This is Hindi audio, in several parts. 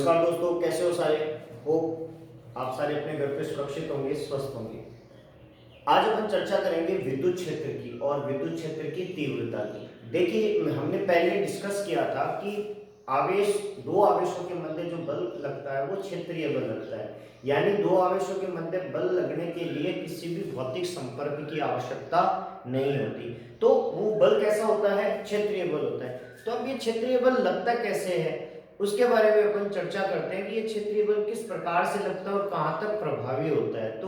नमस्कार दोस्तों, कैसे हो सारे। होप आप सारे अपने घर पे सुरक्षित होंगे, स्वस्थ होंगे। आज अपन चर्चा करेंगे विद्युत क्षेत्र की और विद्युत क्षेत्र की तीव्रता की। देखिए, हमने पहले डिस्कस किया था कि आवेश, दो आवेशों के मध्य जो बल लगता है वो क्षेत्रीय बल लगता है। यानी दो आवेशों के मध्य बल लगने के लिए किसी भी भौतिक संपर्क की आवश्यकता नहीं होती। तो वो बल कैसा होता है? क्षेत्रीय बल होता है। तो अब ये क्षेत्रीय बल लगता कैसे है उसके बारे में अपन चर्चा करते हैं कि ये क्षेत्रीय बल किस प्रकार से लगता है और कहां तक प्रभावी होता है। तो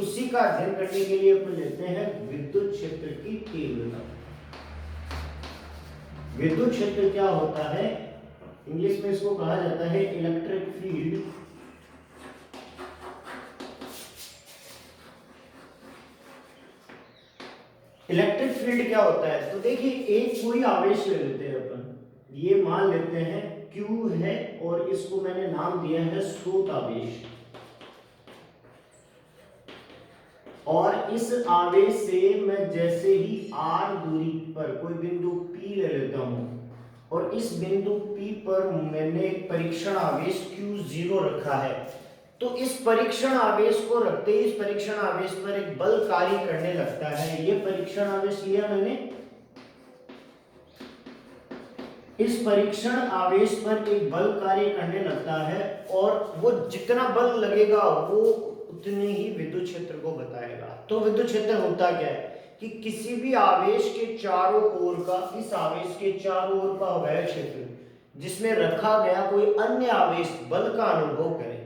उसी का अध्ययन करने के लिए अपन लेते हैं विद्युत क्षेत्र की तीव्रता। विद्युत क्षेत्र क्या होता है? इंग्लिश में इसको कहा जाता है इलेक्ट्रिक फील्ड। इलेक्ट्रिक फील्ड क्या होता है? तो देखिए, एक कोई आवेश ले लेते हैं अपन, ये मान लेते हैं Q है और इसको मैंने नाम दिया है स्रोत आवेश। और इस आवेश से मैं जैसे ही r दूरी पर कोई बिंदु P ले लेता हूं और इस बिंदु P पर मैंने एक परीक्षण आवेश Q0 रखा है, तो इस परीक्षण आवेश को रखते ही इस परीक्षण आवेश पर एक बल कार्य करने लगता है। ये परीक्षण आवेश लिया मैंने, इस परीक्षण आवेश पर एक बल कार्य करने लगता है और वो जितना बल लगेगा वो उतने ही विद्युत क्षेत्र को बताएगा। तो विद्युत क्षेत्र होता क्या है कि किसी भी आवेश के चारों ओर का, इस आवेश के चारों ओर का वह क्षेत्र जिसमें रखा गया कोई अन्य आवेश बल का अनुभव करे,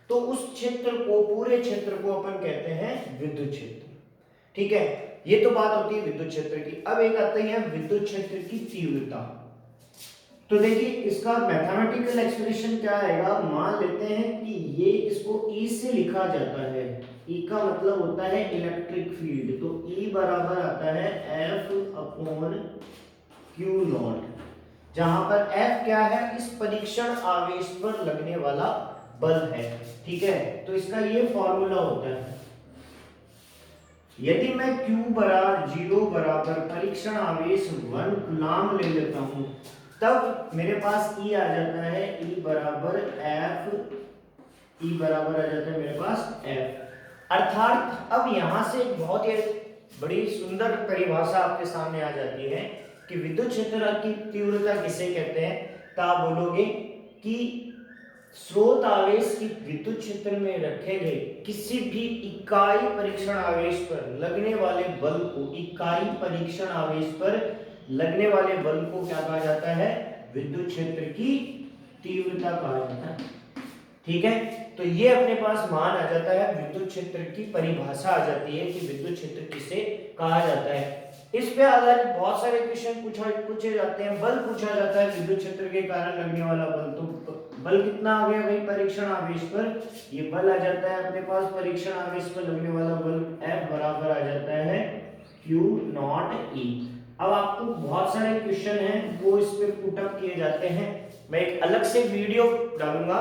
तो उस क्षेत्र को, पूरे क्षेत्र को अपन कहते हैं विद्युत क्षेत्र। ठीक है, ये तो बात होती है विद्युत क्षेत्र की। अब एक आते हैं विद्युत क्षेत्र की तीव्रता। तो देखिए, इसका मैथमेटिकल एक्सप्रेशन क्या आएगा? मान लेते हैं कि ये, इसको E से लिखा जाता है। E का मतलब होता है इलेक्ट्रिक फील्ड, तो E बराबर आता है F/Q0, जहां पर F क्या है? इस परीक्षण आवेश पर लगने वाला बल है। ठीक है, तो इसका ये फॉर्मूला होता है। यदि मैं Q बराबर 0 बराबर परीक्षण आवेश 1 कूलम ले लेता हूं, तब मेरे पास E आ जाता है, E बराबर F, E बराबर आ जाता है मेरे पास F। अर्थात अब यहां से एक बहुत ही बड़ी सुंदर परिभाषा आपके सामने आ जाती है कि विद्युत क्षेत्र की तीव्रता किसे कहते हैं। तो आप बोलोगे कि स्रोत आवेश की विद्युत क्षेत्र में रखे गए किसी भी इकाई परीक्षण आवेश पर लगने वाले बल को, इकाई परीक्षण आवेश पर लगने वाले बल को क्या कहा जाता है? विद्युत क्षेत्र की तीव्रता कहा जाता है। ठीक है, तो ये अपने पास मान आ जाता है, विद्युत क्षेत्र की परिभाषा आ जाती है कि विद्युत क्षेत्र किसे कहा जाता है। इस पे आधारित बहुत सारे क्वेश्चन पूछे जाते हैं। बल पूछा जाता है विद्युत क्षेत्र के कारण लगने वाला बल। तो बल कितना आ गया भाई परीक्षण आवेश पर? ये बल आ जाता है अपने पास परीक्षण आवेश पर लगने वाला बल F बराबर आ जाता है Q0E। अब आपको बहुत सारे क्वेश्चन हैं वो इस पे पुटअप किए जाते हैं। मैं एक अलग से वीडियो डालूंगा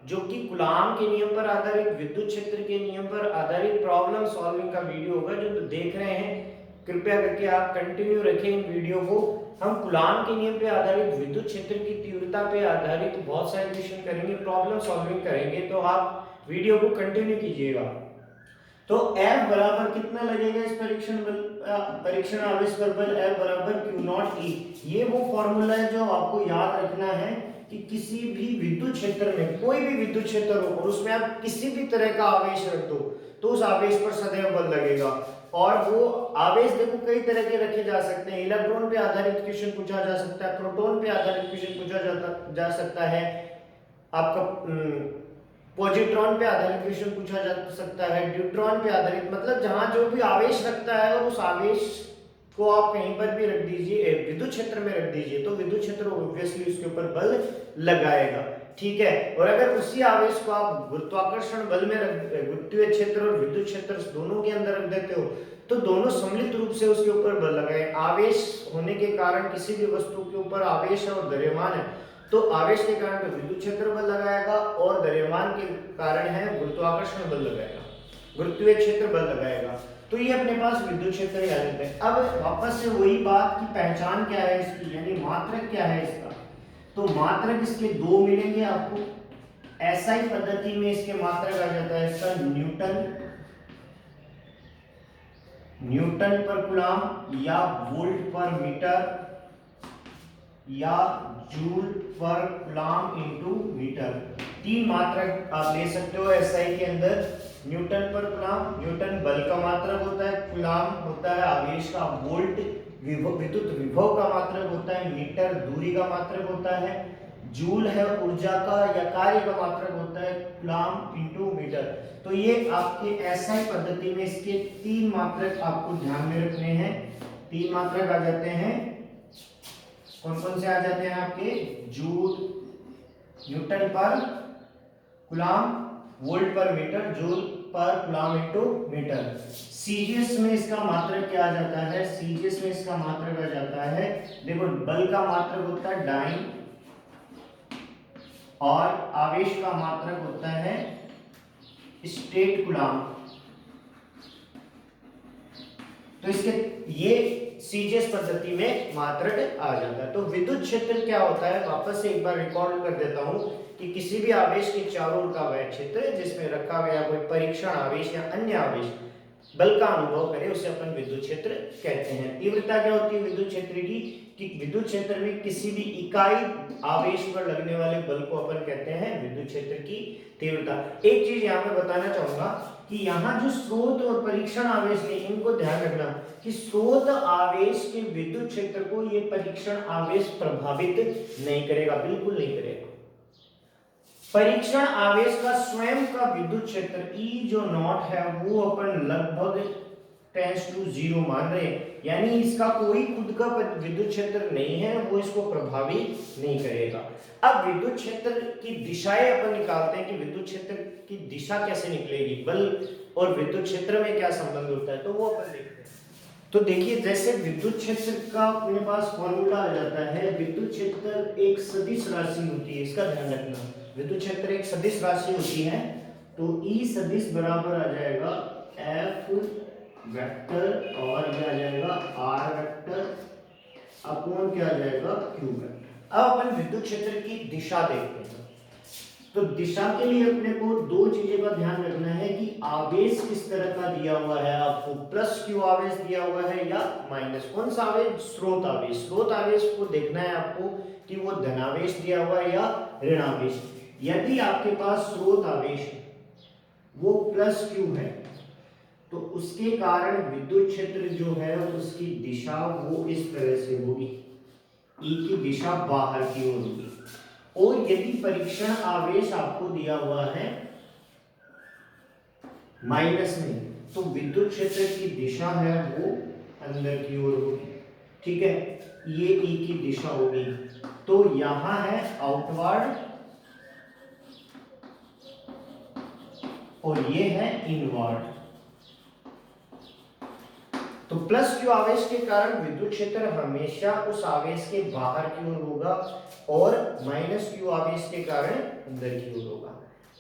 जो कि कूलॉम के नियम पर आधारित, विद्युत क्षेत्र के नियम पर आधारित प्रॉब्लम सॉल्विंग का वीडियो होगा। जो देख रहे हैं कृपया करके आप कंटिन्यू रखें इन वीडियो को। हम कूलॉम के नियम पे आधारित, विद्युत क्षेत्र की तीव्रता पे आधारित बहुत सारे क्वेश्चन करेंगे, प्रॉब्लम सॉल्विंग करेंगे, तो आप वीडियो को कंटिन्यू कीजिएगा। तो F बराबर कितना लगेगा इस परीक्षण आवेश पर बल? F बराबर Q0E। ये वो फॉर्मूला है जो आपको याद रखना है कि किसी भी विद्युत क्षेत्र में, कोई भी विद्युत क्षेत्र हो और उसमें आप किसी भी तरह का आवेश रख दो तो उस आवेश पर सदैव बल लगेगा। और वो आवेश देखो कई तरह के रखे जा सकते हैं। इलेक्ट्रॉन पे आधारित क्वेश्चन पूछा जा सकता है, प्रोटॉन पे आधारित क्वेश्चन पूछा जा सकता है, आपका पॉजिट्रॉन पे आधारित क्वेश्चन पूछा जा सकता है, न्यूट्रॉन पे आधारित, मतलब जहां जो भी आवेश रखता है और उस आवेश को आप कहीं पर भी रख दीजिए, विद्युत क्षेत्र में रख दीजिए, तो विद्युत क्षेत्र ऑब्वियसली उसके ऊपर बल लगाएगा। ठीक है, और अगर उसी आवेश को आप गुरुत्वाकर्षण बल में गुरुत्वीय क्षेत्र और विद्युत क्षेत्र दोनों के अंदर रख देते हो तो दोनों सम्मिलित रूप से उसके ऊपर बल लगाए। आवेश होने के कारण किसी भी वस्तु के ऊपर आवेश है और द्रव्यमान है, तो आवेश के कारण तो विद्युत क्षेत्र बल लगाएगा और द्रव्यमान के कारण है गुरुत्वाकर्षण बल लगाएगा, गुरुत्वीय क्षेत्र बल लगाएगा। तो ये अपने पास विद्युत क्षेत्र आ जाता है। अब वापस से वही बात की पहचान क्या है इसकी, यानी मात्रक क्या है इसका। तो मात्रक इसके दो मिलेंगे आपको, एसआई पद्धति में इसके मात्रक आ जाता है इसका न्यूटन पर कूलम या वोल्ट पर मीटर या joule per coulomb into metre. तीन मात्रक आप ले सकते हो एसआई के अंदर। न्यूटन पर कूलम, न्यूटन बल का मात्रक होता है, कूलम होता है आवेश का, वोल्ट विद्युत विभव का मात्रक होता है, मीटर दूरी का मात्रक होता है, जूल है ऊर्जा का या कार्य का मात्रक होता है, कूलम इनटू मीटर। तो ये आपके एसआई पद्धति में इसके तीन मात्रक आपको ध्यान में रखने हैं। तीन मात्रक आ जाते हैं, कौन कौन से आ जाते हैं आपके? Joule, newton per coulomb, volt per metre, joule per coulomb into metre. CGS में इसका मात्रक क्या आ जाता है? सीजीएस में इसका मात्रक आ जाता है, देखो बल का मात्रक होता है डाइन और आवेश का मात्रक होता है स्टेट कूलम। तो इसके ये सीजीएस पद्धति में मात्रक आ जाता है। तो विद्युत क्षेत्र क्या होता है, वापस से एक बार रिकॉर्ड कर देता हूं कि किसी भी आवेश के चारों ओर का वह क्षेत्र जिसमें रखा गया कोई परीक्षण आवेश या अन्य आवेश बल का अनुभव करे उसे अपन विद्युत क्षेत्र कहते हैं। तीव्रता क्या होती है विद्युत क्षेत्र की? कि विद्युत क्षेत्र में किसी भी इकाई आवेश पर लगने वाले बल को अपन कहते हैं विद्युत क्षेत्र की तीव्रता। एक चीज यहाँ पे बताना चाहूंगा कि यहाँ जो स्रोत और परीक्षण आवेश है इनको ध्यान रखना कि स्रोत आवेश के विद्युत क्षेत्र को ये परीक्षण आवेश प्रभावित नहीं करेगा, बिल्कुल नहीं करेगा। परीक्षण आवेश का स्वयं का विद्युत क्षेत्र E जो नॉट है वो अपन लगभग टेंस टू 0 मान रहे हैं, यानी इसका कोई खुद का विद्युत क्षेत्र नहीं है, वो इसको प्रभावित नहीं करेगा। अब विद्युत क्षेत्र की दिशाएं अपन निकालते हैं कि विद्युत क्षेत्र की दिशा कैसे निकलेगी, बल और विद्युत क्षेत्र में क्या संबंध होता है, तो वो अपन देखते हैं। तो देखिए जैसे विद्युत क्षेत्र का अपने पास फॉर्मूला आ जाता है, विद्युत क्षेत्र एक सदिश राशि होती है, इसका ध्यान रखना। विद्युत क्षेत्र एक सदिश राशि होती है, तो E सदिश बराबर आ जाएगा F वेक्टर और ये आ जाएगा R वेक्टर अपॉन क्या आ जाएगा Q वेक्टर। अब अपन विद्युत क्षेत्र की दिशा देखते हैं। तो दिशा के लिए अपने को दो चीजें का ध्यान रखना है कि आवेश किस तरह का दिया हुआ है आपको, प्लस क्यू आवेश दिया हुआ है या माइनस। कौन सा आवेश? स्रोत आवेश। स्रोत आवेश को देखना है आपको कि वो धनावेश दिया हुआ है या ऋणावेश। यदि आपके पास स्रोत आवेश है वो प्लस क्यू है तो उसके कारण विद्युत क्षेत्र जो है उसकी दिशा वो इस तरह से होगी, ई की दिशा बाहर की ओर होगी। और यदि परीक्षण आवेश आपको दिया हुआ है माइनस में तो विद्युत क्षेत्र की दिशा है वो अंदर की ओर होगी, ठीक है, ये ई की दिशा होगी। तो यहां है आउटवर्ड और ये है इनवर्ड। तो प्लस क्यू आवेश के कारण विद्युत क्षेत्र हमेशा उस आवेश के बाहर की ओर होगा और माइनस क्यू आवेश के कारण अंदर की ओर होगा।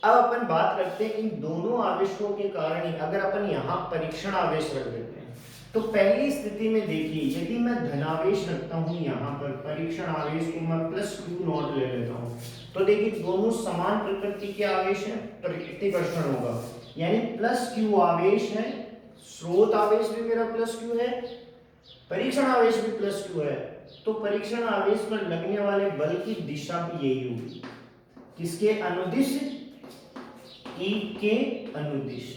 अब अपन बात करते हैं इन दोनों आवेशों के कारण ही, अगर अपन यहाँ परीक्षण आवेश रख देते हैं तो पहली स्थिति में देखिए यदि मैं धनावेश रखता हूं यहाँ पर, परीक्षण आवेश को मैं प्लस क्यू नॉट ले लेता हूं, तो देखिए दोनों समान प्रकृति के आवेश हैं, प्रकृति घर्षण होगा, यानी प्लस क्यू आवेश है, स्रोत आवेश भी मेरा प्लस क्यू है, परीक्षण आवेश भी प्लस क्यू है, तो परीक्षण आवेश पर लगने वाले बल की दिशा भी यही होगी, किसके अनुदिश? ई के अनुदिश।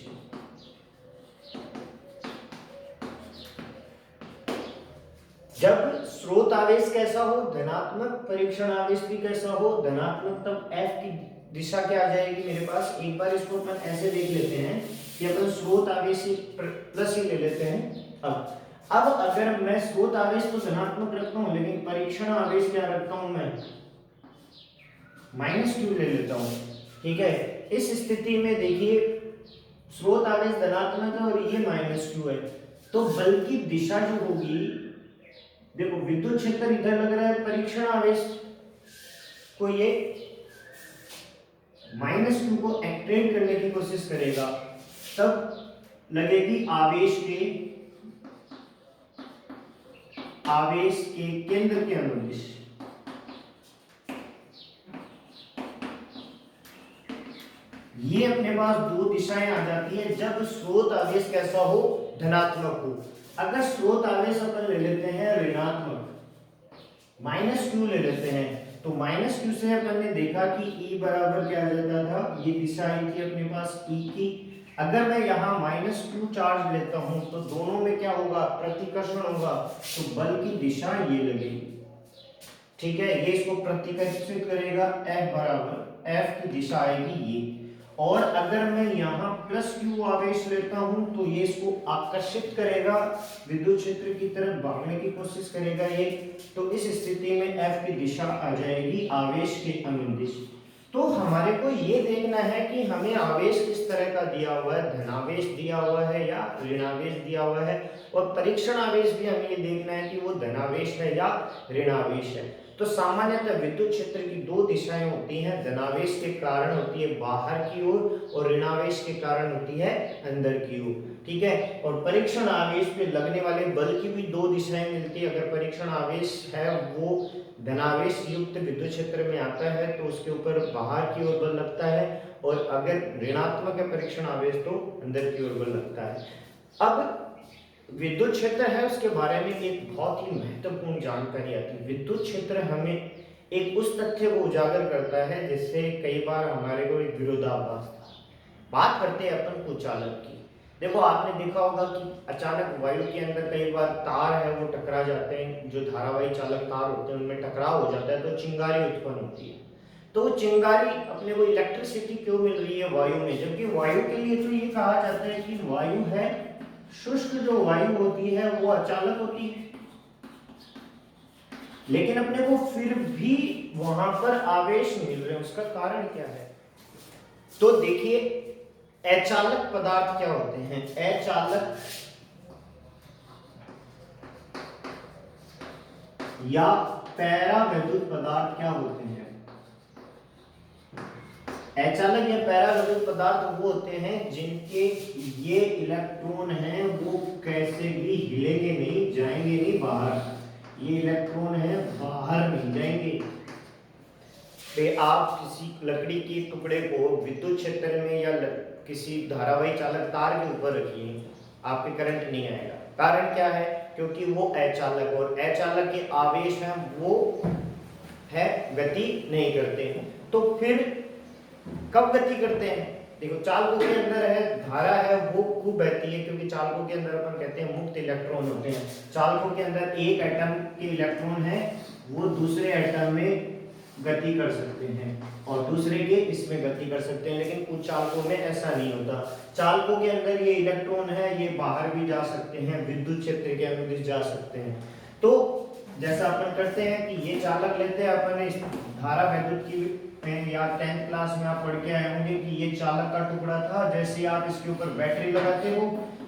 जब स्रोत आवेश कैसा हो धनात्मक, परीक्षण आवेश भी कैसा हो धनात्मक, तब F की दिशा क्या आ जाएगी मेरे पास? एक बार इसको अपन ऐसे देख लेते हैं कि अपन स्रोत आवेश प्लस ही ले लेते हैं। अब अगर मैं स्रोत आवेश तो धनात्मक रखता हूं लेकिन परीक्षण आवेश क्या रखता हूं मैं? माइनस क्यू ले लेता हूं, ठीक है। इस स्थिति में देखिए स्रोत आवेश धनात्मक है और ये माइनस क्यू है, तो बल की दिशा जो होगी, देखो विद्युत क्षेत्र इधर लग रहा है, परीक्षण आवेश को ये माइनस क्यू को एक्ट्रेट करने की कोशिश करेगा, तब लगेगी आवेश के केंद्र के अनुदिश। ये अपने पास दो दिशाएं आ जाती है जब स्रोत आवेश कैसा हो, धनात्मक हो। अगर स्रोत आवेश अपन ले लेते हैं ऋणात्मक, माइनस क्यू ले लेते हैं, तो माइनस क्यू से अपन ने देखा कि E बराबर क्या आ जाता था, ये दिशा आई थी अपने पास E की। अगर मैं यहाँ माइनस क्यू चार्ज लेता हूं तो दोनों में क्या होगा, प्रतिकर्षण होगा, तो बल की दिशा ये लगेगी। ठीक है, ये इसको प्रतिकर्षित करेगा, F बराबर F की दिशा आएगी ये। और अगर मैं यहाँ प्लस क्यू आवेश लेता हूं तो ये इसको आकर्षित करेगा, विद्युत क्षेत्र की तरफ भागने की कोशिश करेगा ये। तो इस स्थिति में F की दिशा आ जाएगी आवेश के अनुदिश। तो हमारे को ये देखना है कि हमें आवेश किस तरह का दिया हुआ है, धनावेश दिया हुआ है या ऋणावेश दिया हुआ है, और परीक्षण आवेश भी हमें ये देखना है कि वो धनावेश है या ऋणावेश है। तो सामान्यतः विद्युत क्षेत्र की दो दिशाएं होती हैं, धनावेश के कारण होती है बाहर की ओर और ऋणावेश के कारण होती है अंदर की ओर। ठीक है, और परीक्षण आवेश पे लगने वाले बल की भी दो दिशाएं मिलती है। अगर परीक्षण आवेश है वो धनावेश युक्त विद्युत क्षेत्र में आता है तो उसके ऊपर बाहर की ओर बल लगता है, और अगर ऋणात्मक है परीक्षण आवेश तो अंदर की ओर बल लगता है। अब विद्युत क्षेत्र है उसके बारे में एक बहुत ही महत्वपूर्ण जानकारी आती है। विद्युत क्षेत्र हमें एक उस तथ्य को उजागर करता है जिससे कई बार हमारे को एक विरोधाभास था। बात करते हैं अपन कुचालक की। देखो आपने देखा होगा कि अचानक वायु के अंदर कई बार तार है वो टकरा जाते हैं, जो धारावाही चालक तार होते हैं उनमें टकराव हो जाता है तो चिंगारी उत्पन्न होती है। तो चिंगारी अपने को इलेक्ट्रिसिटी क्यों मिल रही है वायु में, जबकि वायु के लिए तो ये कहा जाता है कि वायु है शुष्क, जो वायु होती है वो अचालक होती है, लेकिन अपने को फिर भी वहां पर आवेश मिल रहे हैं। उसका कारण क्या है, तो देखिए अचालक पदार्थ क्या होते हैं। अचालक या पैरावैद्युत पदार्थ क्या होते हैं। अचालक या पैरावैद्युत पदार्थ वो होते हैं जिनके ये इलेक्ट्रॉन हैं वो कैसे भी हिलेंगे नहीं, जाएंगे नहीं बाहर। ये इलेक्ट्रॉन है बाहर नहीं जाएंगे। पे आप किसी लकड़ी के टुकड़े को विद्युत क्षेत्र में या किसी धारावाही चालक तार के ऊपर रखिए, आपके करंट नहीं आएगा। कारण क्या है, क्योंकि वो अचालक, और अचालक के आवेश हैं वो है गति नहीं करते। तो फिर कब गति करते हैं, देखो चालकों के अंदर है धारा है वो खूब बहती है, क्योंकि चालकों के अंदर अपन कहते हैं मुक्त इलेक्ट्रॉन होते हैं। चालकों के अंदर एक एटम के इलेक्ट्रॉन है वो दूसरे एटम में गति कर सकते हैं और दूसरे के इसमें गति कर सकते हैं, लेकिन कुछ चालकों में ऐसा नहीं होता। चालकों के अंदर ये इलेक्ट्रॉन है ये बाहर भी जा सकते हैं, विद्युत क्षेत्र के अनुदिश जा सकते हैं। तो जैसा अपन करते हैं कि ये चालक लेते हैं अपन इस धारा वैद्युत की या 10th क्लास में आप पढ़ के आए होंगे कि ये चालक का टुकड़ा था। जैसे आप इसके ऊपर बैटरी लगाते हो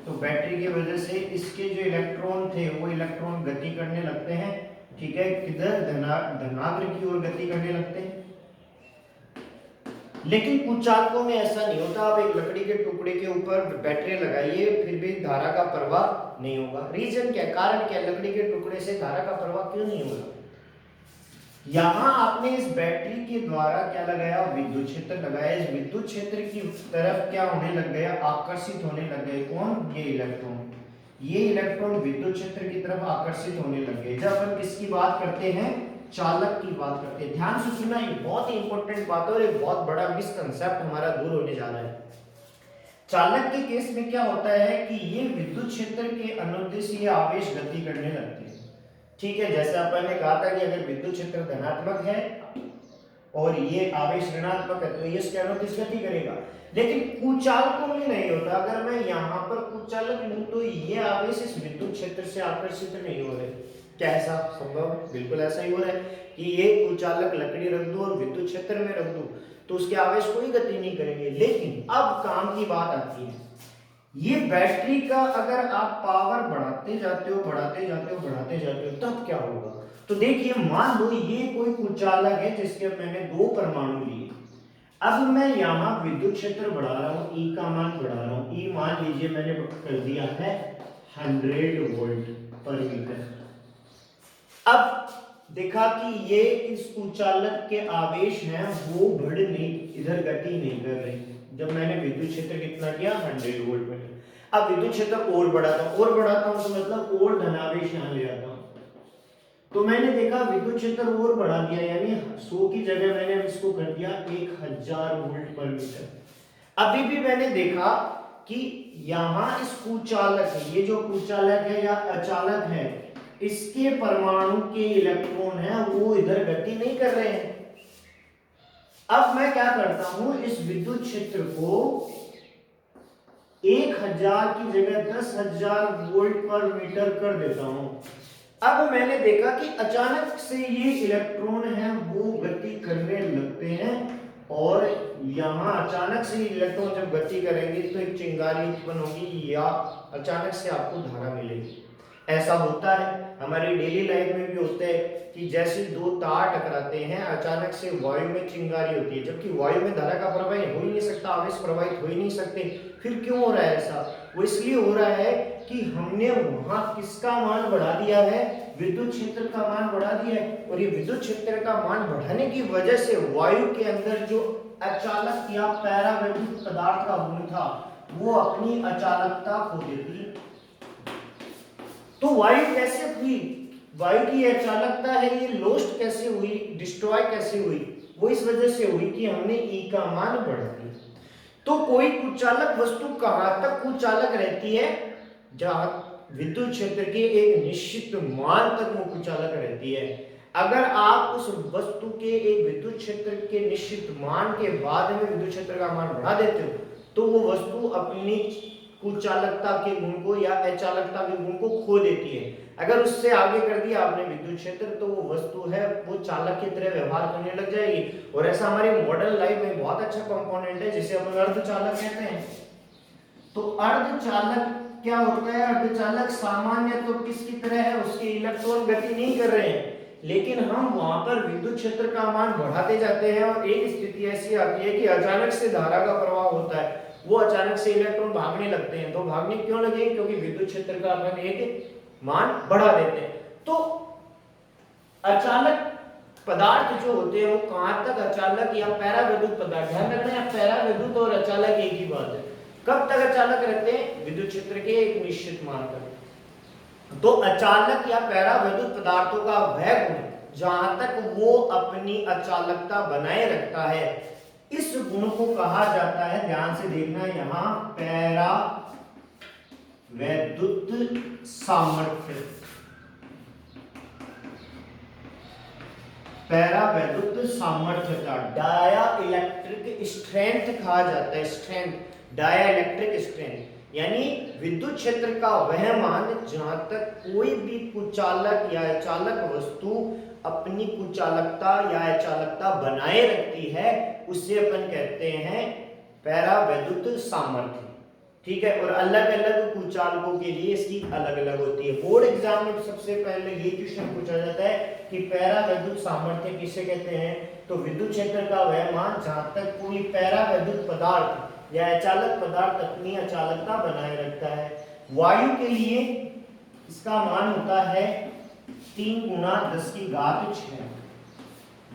तो बैटरी की वजह से इसके जो इलेक्ट्रॉन थे वो इलेक्ट्रॉन गति करने लगते हैं। ठीक है, किधर धनाग्र की ओर गति करने लगते हैं। लेकिन कुछ चालकों में ऐसा नहीं होता। आप एक लकड़ी के टुकड़े के ऊपर बैटरी लगाइए फिर भी धारा का प्रवाह नहीं होगा। रीजन क्या, कारण क्या, लकड़ी के टुकड़े से धारा का प्रवाह क्यों नहीं होगा। यहां आपने इस बैटरी के द्वारा क्या लगाया, विद्युत क्षेत्र लगाया। इस विद्युत क्षेत्र की तरफ क्या होने लग गया, आकर्षित होने लग गए। कौन, ये इलेक्ट्रॉन। ये इलेक्ट्रॉन विद्युत क्षेत्र की तरफ आकर्षित होने लग गए। जब अपन किसकी बात करते हैं, चालक की बात करते हैं। ध्यान से सुनना, ये बहुत ही इंपॉर्टेंट बात है और एक बहुत बड़ा मिसकंसेप्ट हमारा दूर होने जा रहा है। चालक के केस में क्या होता है कि ये विद्युत क्षेत्र के अनुदिश ये आवेश गति करने लगते हैं। ठीक है, जैसे अपन ने कहा था कि अगर विद्युत क्षेत्र धनात्मक है और ये आवेश ऋणात्मक है तो ये इसके अनुदिश गति करेगा। लेकिन कुचालकों में नहीं होता। अगर मैं यहाँ पर कुचालक लूं तो ये आवेश इस विद्युत क्षेत्र से आकर्षित नहीं हो रहे। क्या ऐसा संभव है? बिल्कुल ऐसा ही हो रहा है कि ये कुचालक लकड़ी रख दूं और विद्युत क्षेत्र में रख दूं तो उसके आवेश कोई गति नहीं करेंगे। लेकिन अब काम की बात आती है, ये बैटरी का अगर आप पावर बढ़ाते जाते हो बढ़ाते जाते हो बढ़ाते जाते हो तब क्या होगा। तो देखिए, मान लो ये कोई कुचालक है जिसके मैंने दो परमाणु लिए। अब मैं यहाँ विद्युत क्षेत्र बढ़ा रहा हूँ, E का मान बढ़ा रहा हूँ। E मान लीजिए मैंने कर दिया है 100 वोल्ट पर मीटर। अब देखा कि ये इस कुचालक के आवेश हैं वो बढ़ नहीं, इधर गति नहीं कर रहे, जब मैंने विद्युत क्षेत्र कितना किया 100 वोल्ट में। अब विद्युत क्षेत्र और बढ़ाता हूं तो मतलब और धनावेश यहां ले आता हूं, तो मैंने देखा विद्युत क्षेत्र और बढ़ा दिया, यानी 100 की जगह मैंने इसको कर दिया 1000 वोल्ट पर मीटर। अभी भी मैंने देखा कि यहां इस कुचालक, ये जो कुचालक है या अचालक है, इसके परमाणु के इलेक्ट्रॉन है वो इधर गति नहीं कर रहे हैं। अब मैं क्या करता हूं, इस विद्युत क्षेत्र को 1000 की जगह 10,000 वोल्ट पर मीटर कर देता हूं। अब मैंने देखा कि अचानक से ये इलेक्ट्रॉन है वो गति करने लगते हैं, और यहां अचानक से इलेक्ट्रॉन जब गति करेंगे तो एक चिंगारी उत्पन्न होगी या अचानक से आपको धारा मिलेगी। ऐसा होता है हमारी डेली लाइफ में भी होता है कि जैसे दो तार टकराते हैं, अचानक से वायु में चिंगारी होती है, जबकि वायु में धारा का प्रवाह हो ही नहीं सकता, आवेश प्रवाहित हो ही नहीं सकते। फिर क्यों हो रहा है ऐसा? वो इसलिए हो रहा है कि हमने वहां किसका मान बढ़ा दिया है, विद्युत क्षेत्र का मान बढ़ा दिया है, और ये विद्युत क्षेत्र का मान बढ़ाने की वजह से वायु के अंदर जो अचालक या पैरावैद्युत पदार्थ का गुण था वो अपनी अचालकता खो देती। तो वायु कैसे हुई, वायु की अचालकता है ये लोस्ट कैसे हुई, डिस्ट्रॉय कैसे हुई? वो इस वजह से हुई कि हमने ई का मान बढ़ा दिया। तो कोई कुचालक वस्तु कहां तक कुचालक रहती है? जहां विद्युत क्षेत्र के एक निश्चित मान तक वो कुचालक रहती है। अगर आप उस वस्तु के एक विद्युत क्षेत्र के निश्चित मान के बाद में विद्युत क्षेत्र का मान बढ़ा देते हो तो वो वस्तु अपनी कुचालकता के गुण को या अचालकता के गुण को खो देती है। अगर उससे आगे कर दिया आपने विद्युत क्षेत्र तो वो वस्तु है वो चालक की तरह व्यवहार करने लग जाएगी। और ऐसा हमारी मॉडर्न लाइफ में बहुत अच्छा कंपोनेंट है जिसे अपन अर्धचालक कहते हैं। तो अर्धचालक क्या होता है? अर्धचालक सामान्य तो किसकी तरह है, उसके इलेक्ट्रॉन गति नहीं कर रहे हैं, लेकिन हम वहां पर विद्युत क्षेत्र का मान बढ़ाते जाते हैं और एक स्थिति ऐसी आती है कि अचानक से धारा का प्रवाह होता है, वो अचानक से इलेक्ट्रॉन भागने लगते हैं। तो भागने क्यों लगे? क्योंकि विद्युत क्षेत्र का अपन एक मान बढ़ा देते हैं। तो अचालक पदार्थ जो होते हैं वो कहां तक अचालक या पैरावैद्युत पदार्थ, ध्यान रखना है पैरावैद्युत और अचालक एक ही बात है, कब तक अचालक रहते हैं? विद्युत क्षेत्र के एक निश्चित मान तक। तो अचालक या पैरावैद्युत पदार्थों का वह गुण जहां तक वो अपनी अचालकता बनाए रखता है, इस गुण को कहा जाता है, ध्यान से देखना यहां, पैरावैद्युत सामर्थ्य। पैरावैद्युत सामर्थ्यता, डाया इलेक्ट्रिक स्ट्रेंथ कहा जाता है, स्ट्रेंथ, डाया इलेक्ट्रिक स्ट्रेंथ, यानी विद्युत क्षेत्र का वह मान जहां तक कोई भी कुचालक या अचालक वस्तु अपनी कुचालकता या अचालकता बनाए रखती है, उसे अपन कहते हैं पैरावैद्युत सामर्थ्य। ठीक है, और अलग अलग कुचालकों के लिए इसकी अलग अलग होती है। बोर्ड एग्जाम में सबसे पहले ये क्वेश्चन पूछा जाता है कि पैरावैद्युत सामर्थ्य किसे कहते हैं? तो विद्युत क्षेत्र का वह मान जहां तक कोई पैरावैद्युत पदार्थ या अचालक पदार्थ अपनी अचालकता बनाए रखता है। वायु के लिए इसका मान होता है 3 × 10⁶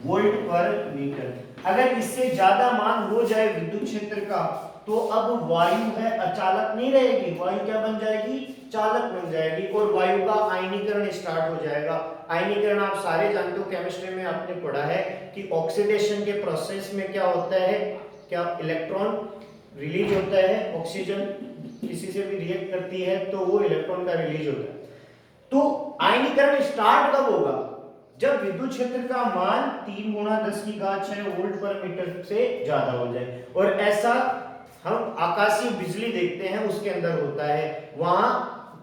वोल्ट पर मीटर। अगर इससे ज्यादा मान हो जाए विद्युत क्षेत्र का तो अब वायु है अचालक नहीं रहेगी, वायु क्या बन जाएगी? चालक बन जाएगी, और वायु का आयनीकरण स्टार्ट हो जाएगा। आयनीकरण आप सारे जानते हो, केमिस्ट्री में आपने पढ़ा है कि ऑक्सीडेशन के प्रोसेस में क्या होता है, क्या इलेक्ट्रॉन रिलीज होता है, ऑक्सीजन किसी से भी रिएक्ट करती है तो वो इलेक्ट्रॉन का रिलीज होता है। तो आयनीकरण स्टार्ट कब होगा? जब विद्युत क्षेत्र का मान 3 × 10⁶ वोल्ट पर मीटर से ज्यादा हो जाए। और ऐसा हम आकाशीय बिजली देखते हैं उसके अंदर होता है, वहां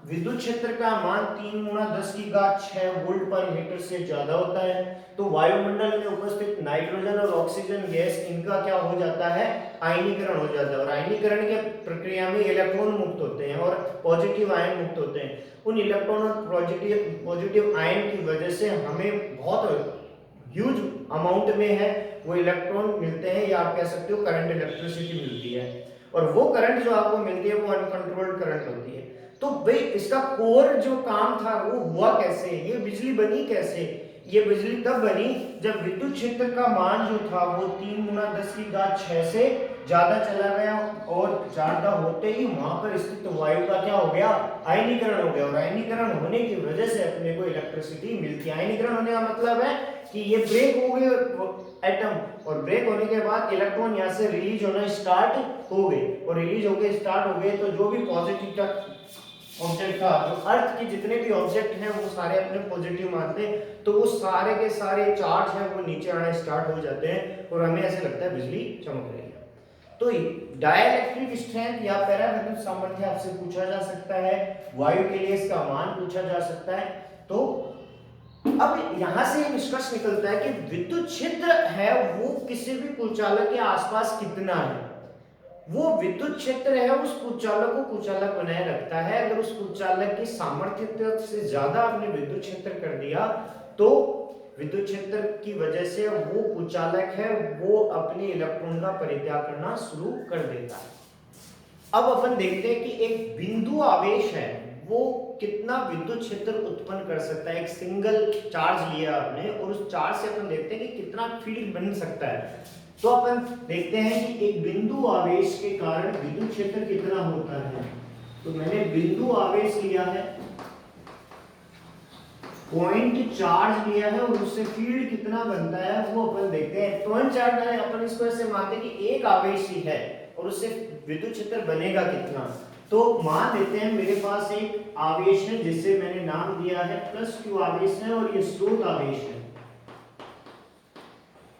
विद्युत क्षेत्र का मान 3 × 10⁶ वोल्ट पर मीटर से ज्यादा होता है। तो वायुमंडल में उपस्थित नाइट्रोजन और ऑक्सीजन गैस, इनका क्या हो जाता है? आयनीकरण हो जाता है, और आयनीकरण के प्रक्रिया में इलेक्ट्रॉन मुक्त होते हैं और पॉजिटिव आयन मुक्त होते हैं। उन इलेक्ट्रॉन और पॉजिटिव आयन की वजह से हमें बहुत ह्यूज अमाउंट में है वो इलेक्ट्रॉन मिलते हैं, या आप कह सकते हो करंट, इलेक्ट्रिसिटी मिलती है। और वो करंट जो आपको मिलती है वो अनकंट्रोल्ड करंट होती है। तो भाई इसका कोर जो काम था वो हुआ कैसे, ये बिजली बनी कैसे? ये बिजली तब बनी जब विद्युत क्षेत्र का मान जो था वो 3 × 10⁶ से ज्यादा चला गया और ज्यादा होते ही वहां पर स्थित वायु का क्या हो गया, आयनीकरण हो गया, और आयनीकरण होने की वजह से अपने को इलेक्ट्रिसिटी मिलती है। आयनीकरण होने का मतलब है कि ये ब्रेक हो गए एटम, और ब्रेक होने के बाद इलेक्ट्रॉन यहाँ से रिलीज होना स्टार्ट हो गए, और रिलीज होके स्टार्ट हो गए तो जो भी पॉजिटिव ऑब्जेक्ट था, जो अर्थ के जितने भी ऑब्जेक्ट हैं वो सारे अपने पॉजिटिव मानते हैं, तो वो सारे के सारे चार्ज हैं वो नीचे आना स्टार्ट हो जाते हैं और हमें ऐसे लगता है बिजली चमक रही है। तो डाइलेक्ट्रिक स्ट्रेंथ या पैरामैग्नेटिक सामर्थ्य आपसे पूछा जा सकता है, वायु के लिए इसका मान पूछा जा सकता है। तो अब यहां से निष्कर्ष निकलता है कि विद्युत क्षेत्र है वो किसी भी कुचालक के आसपास कितना है, वो विद्युत क्षेत्र है उस कुचालक को कुचालक बनाए रखता है। अगर उस कुचालक की सामर्थ्य से ज्यादा आपने विद्युत क्षेत्र कर दिया तो विद्युत क्षेत्र की वजह से वो कुचालक है वो अपने इलेक्ट्रॉन का परित्याग करना शुरू कर देता है। अब अपन देखते हैं कि एक बिंदु आवेश है वो कितना विद्युत क्षेत्र उत्पन्न कर सकता है। एक सिंगल चार्ज लिया आपने और उस चार्ज से अपन देखते हैं कि कितना फील्ड बन सकता है। तो अपन देखते हैं कि एक बिंदु आवेश के कारण विद्युत क्षेत्र कितना होता है। तो मैंने बिंदु आवेश लिया है, पॉइंट चार्ज लिया है और उससे फील्ड कितना बनता है वो अपन देखते हैं। पॉइंट चार्ज है अपन इसको ऐसे मानते हैं कि एक आवेश ही है और उससे विद्युत क्षेत्र बनेगा कितना। तो मान लेते हैं मेरे पास एक आवेश है जिसे मैंने नाम दिया है +q आवेश है और ये स्रोत आवेश है,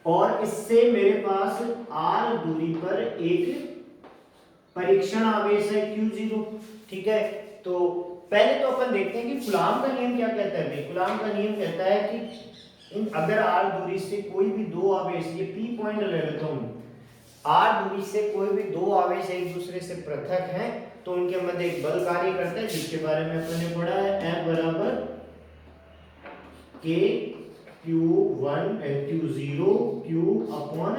और इससे मेरे पास r दूरी पर एक परीक्षण आवेश है q0। ठीक है, तो पहले तो अपन देखते हैं कि कूलॉम का नियम क्या कहता है। कूलॉम का नियम कहता है कि अगर r दूरी से कोई भी दो आवेश, ये p पॉइंट ले लेता हूं, r दूरी से कोई भी दो आवेश एक दूसरे से पृथक हैं तो उनके मध्य एक बल कार्य करता है जिसके बारे में अपन ने पढ़ा है, F बराबर k q1 q0 q upon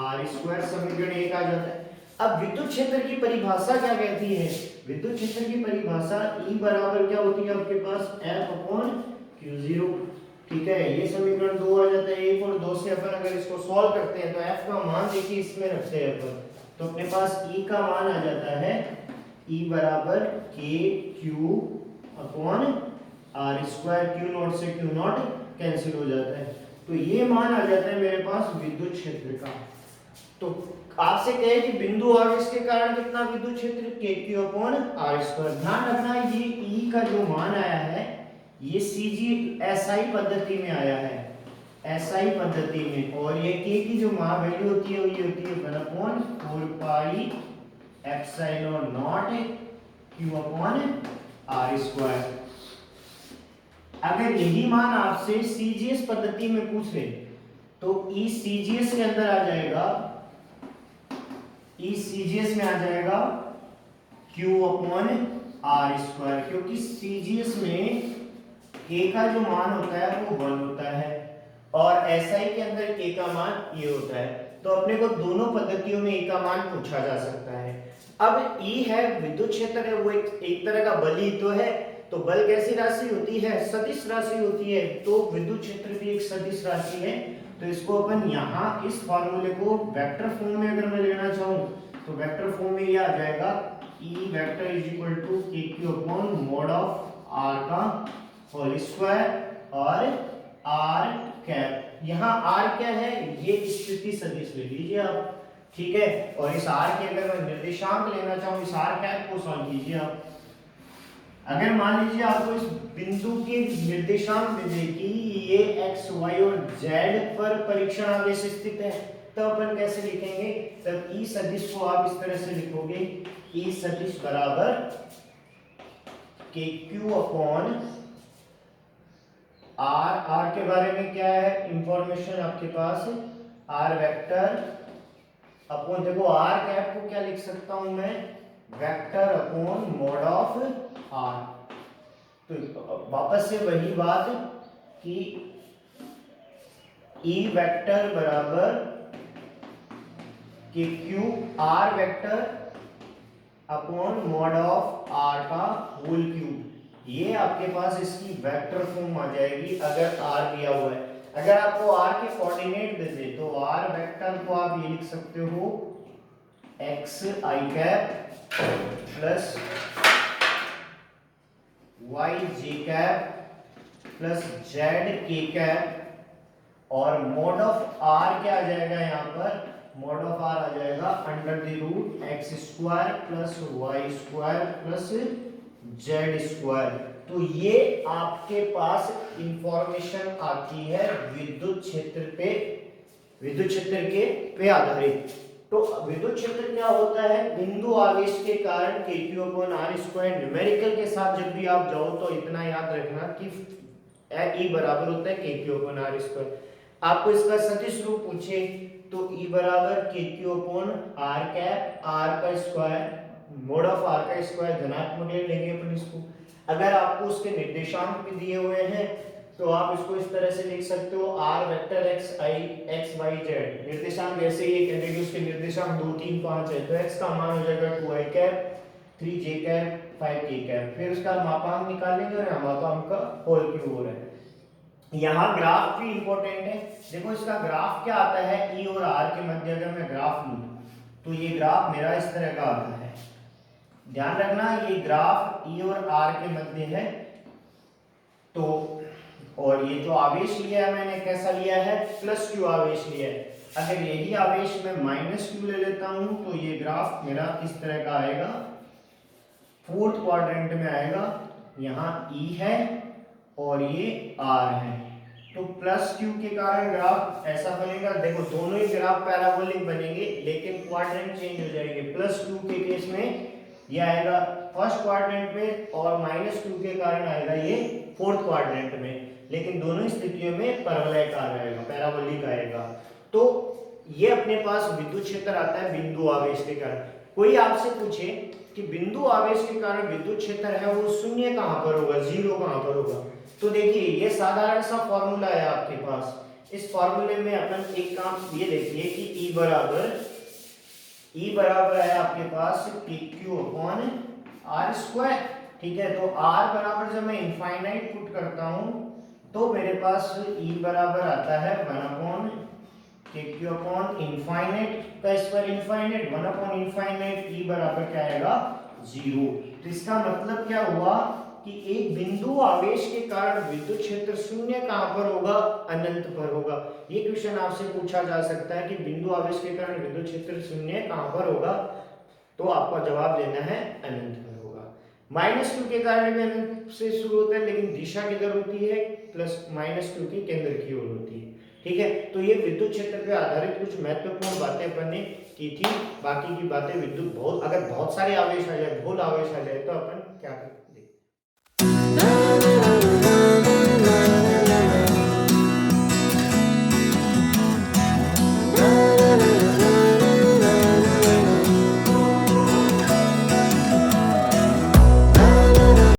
r square, समीकरण 1 आ जाता है। अब विद्युत क्षेत्र की परिभाषा क्या कहती है, विद्युत क्षेत्र की परिभाषा E बराबर क्या होती है आपके पास F अपॉन q0। ठीक है, ये समीकरण 2 आ जाता है। 1 और 2 से अपन अगर इसको सॉल्व करते हैं तो F का मान देखिए इसमें रखते हैं अपन, तो अपने पास E का मान आ जाता है E बराबर k q upon r square, q not से q नॉट कैंसिल हो जाता है, तो ये मान आ जाता है मेरे पास विद्युत क्षेत्र का। तो आपसे कहे कि बिंदु आवेश के कारण कितना विद्युत क्षेत्र kq अपॉन r स्क्वायर। ध्यान रखना ये E का जो मान आया है ये SI पद्धति में आया है, SI पद्धति में, और ये k की जो मान वैल्यू होती है वो ये होती है 1 upon 4 pi epsilon not q upon r square. अगर यही मान आपसे CGS पद्धति में पूछ ले तो E CGS के अंदर आ जाएगा, E CGS में आ जाएगा Q अपॉन R स्क्वायर, क्योंकि CGS में K का जो मान होता है वो 1 होता है और SI के अंदर K का मान ये होता है। तो अपने को दोनों पद्धतियों में E का मान पूछा जा सकता है। अब E है विद्युत क्षेत्र है, वो एक तरह का बल ही तो है, तो बल कैसी राशि होती है, सदिश राशि होती है, तो विद्युत क्षेत्र भी एक सदिश राशि है। तो इसको अपन यहाँ इस फॉर्मूले को वेक्टर फॉर्म में अगर मैं लेना चाहूँ तो वेक्टर फॉर्म में ये आ जाएगा E vector is equal to KQ upon mod of R का होल स्क्वायर और R कैप। यहाँ R क्या है, ये स्थिति सदिश ले लीजिए आप। ठीक है, और इस R के अगर मैं निर्देशांक लेना चाहूँ इस R कैप को सॉल्व कीजिए आप। अगर मान लीजिए आपको इस बिंदु के निर्देशांक मिले कि ये x, y और z पर परीक्षण आवेश स्थित है, तब अपन कैसे लिखेंगे, तब E सदिश को आप इस तरह से लिखोगे E सदिश बराबर KQ अपॉन R के बारे में क्या है इंफॉर्मेशन आपके पास, R वेक्टर अपॉन, देखो R कैप को क्या लिख सकता हूं मैं, vector upon mod of R। तो वापस से वही बात कि E वेक्टर बराबर KQ R vector upon mod of R का होल क्यूब, ये आपके पास इसकी वेक्टर फॉर्म आ जाएगी अगर R दिया हुआ है। अगर आपको R के कोऑर्डिनेट दे दे तो R वेक्टर को आप ये लिख सकते हो एक्स आई कैप प्लस वाई जे कैप प्लस जेड के कैप और मोड ऑफ आर क्या आ जाएगा यहाँ पर, मोड ऑफ आर आ जाएगा under the root x square plus y square plus z square. तो ये आपके पास इंफॉर्मेशन आती है विद्युत क्षेत्र पे, विद्युत क्षेत्र के पे आधारित। तो विद्युत क्षेत्र क्या होता है, बिंदु आवेश के कारण KQ upon R square. Numerical के साथ जब भी आप जाओ तो इतना याद रखना कि E बराबर होता है KQ अपॉन R स्क्वायर। आपको इसका सदिश रूप पूछे तो E बराबर KQ upon R cap, R का स्क्वायर, मोड ऑफ R का स्क्वायर, धनात्मक ले लेंगे अपन इसको। अगर आपको उसके निर्देशांक भी दिए हुए हैं तो आप इसको इस तरह से लिख सकते हो, R vector x i x y z। निर्देशांक ऐसे ही कह देंगे, उसके निर्देशांक 2 3 5 है तो x का मान हो जाएगा 2i cap 3j cap 5k cap. फिर उसका मापांक निकालेंगे और यहाँ मापांक का होल क्यूब हो रहा है। यहाँ ग्राफ भी इंपॉर्टेंट है। देखो इसका ग्राफ क्या आता है, E और R के मध्य अगर मैं ग्राफ लूं तो ये ग्राफ मेरा इस तरह का आता है। ध्यान रखना ये ग्राफ E और R के मध्य है। तो और ये जो आवेश लिया है मैंने कैसा लिया है, प्लस क्यू आवेश लिया है। अगर यही आवेश मैं माइनस क्यू ले लेता हूं तो ये ग्राफ मेरा इस तरह का आएगा, फोर्थ क्वाड्रेंट में आएगा। यहाँ E है और ये R है, तो प्लस क्यू के कारण ग्राफ ऐसा बनेगा। देखो दोनों ही ग्राफ पैराबोलिक बनेंगे लेकिन क्वाड्रेंट चेंज हो जाएंगे। प्लस क्यू के केस में ये आएगा फर्स्ट क्वाड्रेंट में और माइनस क्यू के कारण आएगा ये फोर्थ क्वाड्रेंट में, लेकिन दोनों स्थितियों में परवलयाकार आएगा, पैराबोलिक आएगा। तो ये अपने पास विद्युत क्षेत्र आता है बिंदु आवेश के कारण। कोई आपसे पूछे कि बिंदु आवेश के कारण विद्युत क्षेत्र है वो शून्य कहां पर होगा, जीरो कहां पर होगा, तो देखिए ये साधारण सा फॉर्मूला है आपके पास। इस फॉर्मूले में अपन एक काम ये देखिए कि E बराबर है आपके पास PQ अपॉन R स्क्वायर, ठीक है। तो R बराबर जब मैं इनफाइनाइट पुट करता हूं तो मेरे पास E बराबर आता है 1 अपॉन KQ अपॉन इनफाइनाइट का square infinite, 1 upon infinite, E बराबर क्या आएगा 0। तो इसका मतलब क्या हुआ कि एक बिंदु आवेश के कारण विद्युत क्षेत्र शून्य कहां पर होगा, अनंत पर होगा। ये क्वेश्चन आपसे पूछा जा सकता है कि बिंदु आवेश के कारण विद्युत क्षेत्र शून्य कहां पर होगा, तो आपका जवाब देना है अनंत पर होगा। माइनस क्यू के कारण भी अनंत से शुरू होता है लेकिन दिशा किधर होती है, प्लस माइनस क्यू की केंद्र की ओर होती है, ठीक है। तो ये विद्युत क्षेत्र पे आधारित कुछ महत्वपूर्ण बातें अपन ने की थी। बाकी की बातें विद्युत बहुत, अगर बहुत सारे आवेश आ जाए, बहुल आवेश आ जाए तो अपन क्या करें।